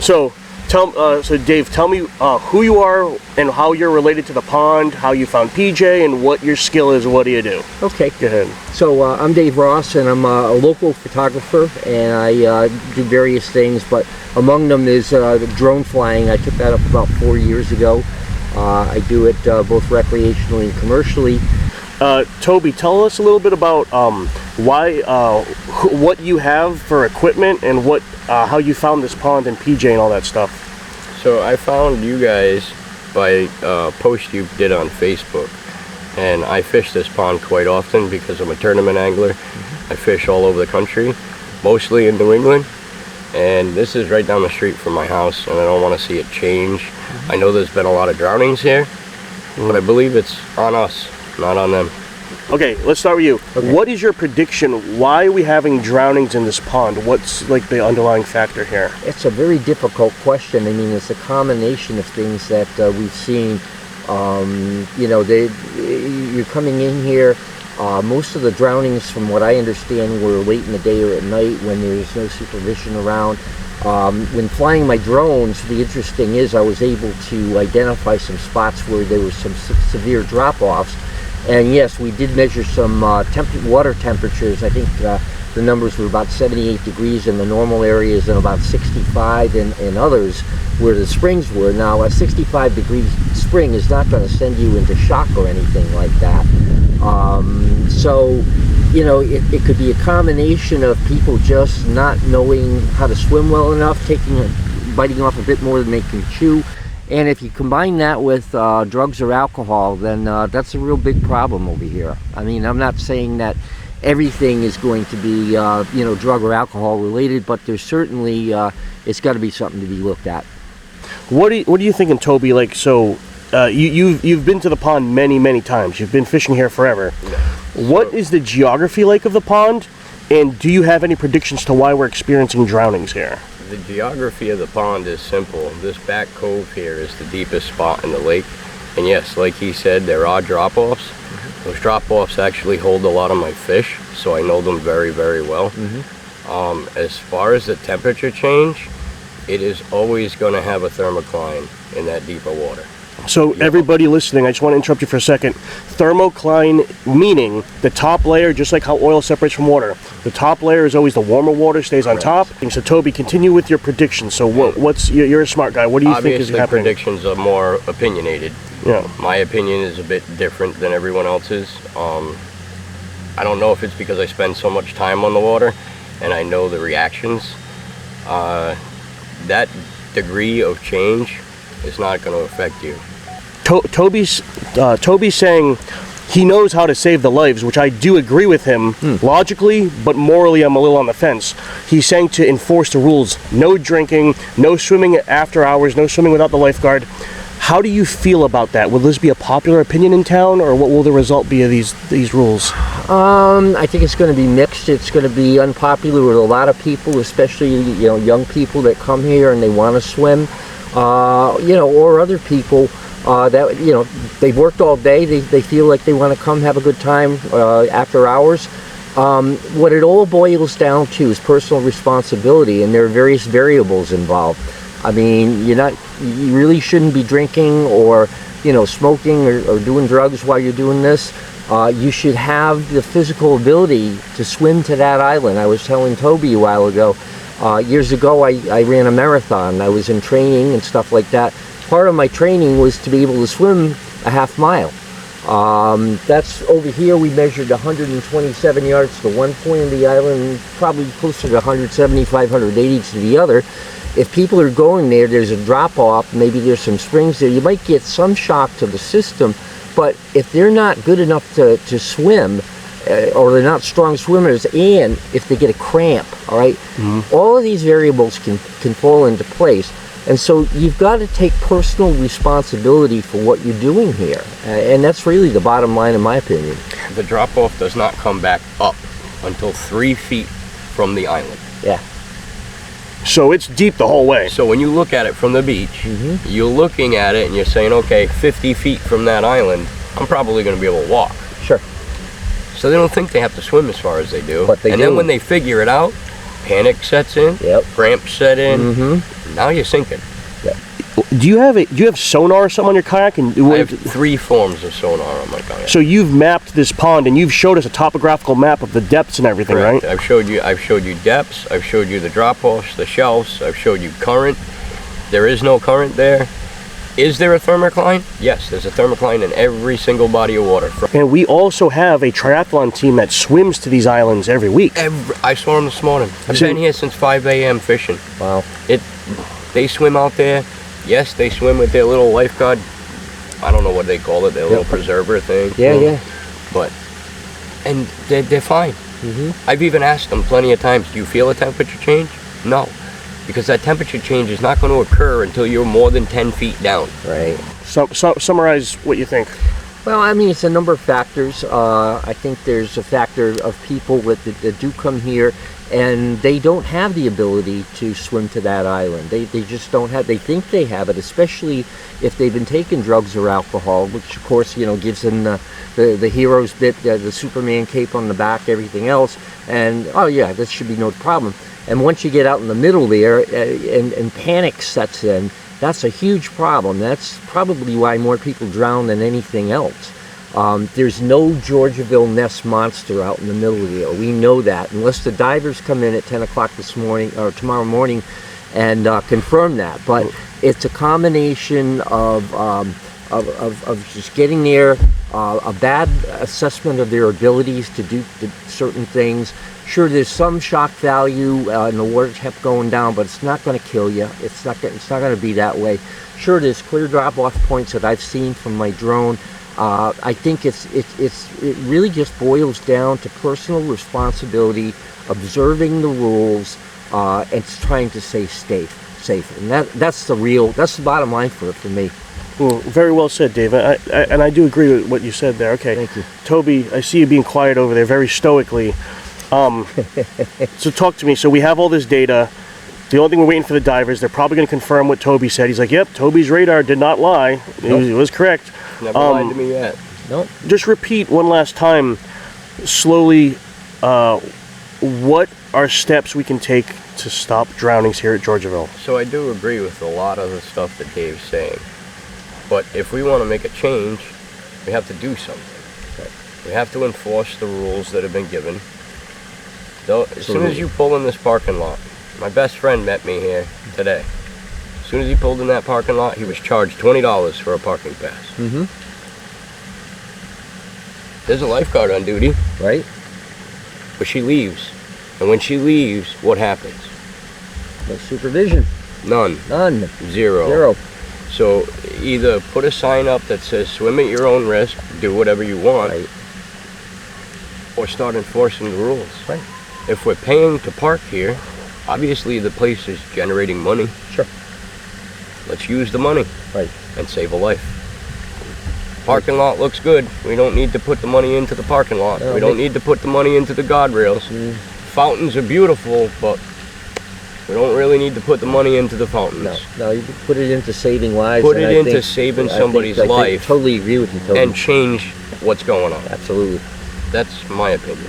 So, Dave, tell me who you are and how you're related to the pond, how you found PJ, and what your skill is. What do you do? Okay. Go ahead. So I'm Dave Ross, and I'm a local photographer, and I do various things, but among them is the drone flying. I took that up about 4 years ago. I do it both recreationally and commercially. Toby, tell us a little bit about what you have for equipment and how you found this pond and PJ and all that stuff. So I found you guys by a post you did on Facebook, and I fish this pond quite often because I'm a tournament angler. I fish all over the country, mostly in New England, and this is right down the street from my house, and I don't want to see it change. I know there's been a lot of drownings here, but I believe it's on us, not on them. Okay, let's start with you. Okay. What is your prediction? Why are we having drownings in this pond? What's like the underlying factor here? It's a very difficult question. I mean, it's a combination of things that we've seen. You know, you're coming in here. Most of the drownings, from what I understand, were late in the day or at night when there's no supervision around. When flying my drones, the interesting is I was able to identify some spots where there was some severe drop-offs. And yes, we did measure some water temperatures. I think the numbers were about 78 degrees in the normal areas and about 65 in others where the springs were. Now, a 65 degree spring is not going to send you into shock or anything like that. So, you know, it could be a combination of people just not knowing how to swim well enough, biting off a bit more than they can chew. And if you combine that with drugs or alcohol, then that's a real big problem over here. I mean, I'm not saying that everything is going to be, you know, drug or alcohol related, but there's certainly, it's got to be something to be looked at. What are you thinking, Toby? Like, so you've been to the pond many times. You've been fishing here forever. Yeah. What is the geography like of the pond? And do you have any predictions to why we're experiencing drownings here? The geography of the pond is simple. This back cove here is the deepest spot in the lake. And yes, like he said, there are drop-offs. Those drop-offs actually hold a lot of my fish, so I know them very well. As far as the temperature change, it is always going to have a thermocline in that deeper water. So everybody listening, I just want to interrupt you for a second. Thermocline meaning the top layer, just like how oil separates from water. The top layer is always the warmer water, stays on top. And so Toby, continue with your predictions. So you're a smart guy. What do you think is happening? Obviously, predictions are more opinionated. Yeah. My opinion is a bit different than everyone else's. I don't know if it's because I spend so much time on the water and I know the reactions. That degree of change is not going to affect you. Toby's saying he knows how to save the lives, which I do agree with him logically, but morally I'm a little on the fence. He's saying to enforce the rules. No drinking, no swimming after hours, no swimming without the lifeguard. How do you feel about that? Will this be a popular opinion in town, or what will the result be of these rules? I think it's going to be mixed. It's going to be unpopular with a lot of people, especially, you know, young people that come here and they want to swim. You know, or other people that, you know, they've worked all day, they feel like they want to come have a good time after hours. What it all boils down to is personal responsibility, and there are various variables involved. I mean, you really shouldn't be drinking or, you know, smoking or doing drugs while you're doing this. You should have the physical ability to swim to that island. I was telling Toby a while ago, years ago I ran a marathon. I was in training and stuff like that. Part of my training was to be able to swim a half mile. That's over here. We measured 127 yards to one point of the island, probably closer to 175, 180 to the other. If people are going there, there's a drop-off, maybe there's some springs there, you might get some shock to the system, but if they're not good enough to swim, or they're not strong swimmers, and if they get a cramp, all right, all of these variables can fall into place. And so you've got to take personal responsibility for what you're doing here. And that's really the bottom line, in my opinion. The drop-off does not come back up until 3 feet from the island. Yeah. So it's deep the whole way. So when you look at it from the beach, you're looking at it and you're saying, okay, 50 feet from that island, I'm probably going to be able to walk. Sure. So they don't think they have to swim as far as they do. But they do. And then when they figure it out, panic sets in, Yep. cramps set in. Mm-hmm. Now you're sinking. Do you have sonar or something on your kayak? And I have 3 forms of sonar on my kayak. so you've mapped this pond and you've showed us a topographical map of the depths and everything, Correct. right? I've showed you depths. I've showed you the drop-offs, the shelves. I've showed you current. There is no current there. Is there a thermocline? Yes, there's a thermocline in every single body of water. And we also have a triathlon team that swims to these islands every week. I saw them this morning. I've been here since 5 a.m. fishing. Wow. They swim out there. Yes, they swim with their little lifeguard. I don't know what they call it, their little preserver thing. Yeah. But, and they're fine. I've even asked them plenty of times, do you feel a temperature change? No. Because that temperature change is not going to occur until you're more than 10 feet down. Right. So summarize what you think. Well, I mean, it's a number of factors. I think there's a factor of people that do come here and they don't have the ability to swim to that island. They just don't have, they think they have it, especially if they've been taking drugs or alcohol, which of course, gives them the hero's bit, the Superman cape on the back, everything else. And, oh yeah, this should be no problem. And once you get out in the middle there and panic sets in, that's a huge problem. That's probably why more people drown than anything else. There's no Georgiaville nest monster out in the middle of there. We know that, unless the divers come in at 10 o'clock this morning or tomorrow morning and confirm that. But it's a combination of just getting there, a bad assessment of their abilities to do certain things. Sure, there's some shock value and the water kept going down, but it's not going to kill you. It's not going to be that way. Sure, there's clear drop-off points that I've seen from my drone. I think it really just boils down to personal responsibility, observing the rules, and trying to stay safe. And that's the bottom line for me. Very well said, Dave. And I do agree with what you said there. Okay. Thank you. Toby, I see you being quiet over there very stoically. So talk to me. So we have all this data. The only thing we're waiting for the divers. They're probably going to confirm what Toby said. He's like, yep, Toby's radar did not lie. It was correct. Never lied to me yet. Nope. Just repeat one last time, slowly, what are steps we can take to stop drownings here at Georgiaville? So I do agree with a lot of the stuff that Dave's saying. But if we want to make a change, we have to do something. We have to enforce the rules that have been given. As soon as you pull in this parking lot, my best friend met me here today. As soon as he pulled in that parking lot, he was charged $20 for a parking pass. There's a lifeguard on duty. Right. But she leaves. And when she leaves, what happens? No supervision. None. None. Zero. So either put a sign up that says swim at your own risk, do whatever you want, Right. or start enforcing the rules. Right. If we're paying to park here, obviously the place is generating money. Sure. Let's use the money Right. and save a life. Parking lot looks good. We don't need to put the money into the parking lot. No, We don't need to put the money into the guardrails. Fountains are beautiful, but we don't really need to put the money into the fountains. No, you can put it into saving lives. Put and it I into think- saving I somebody's think- life. Totally agree with you, Toby. And change what's going on. Absolutely. That's my opinion.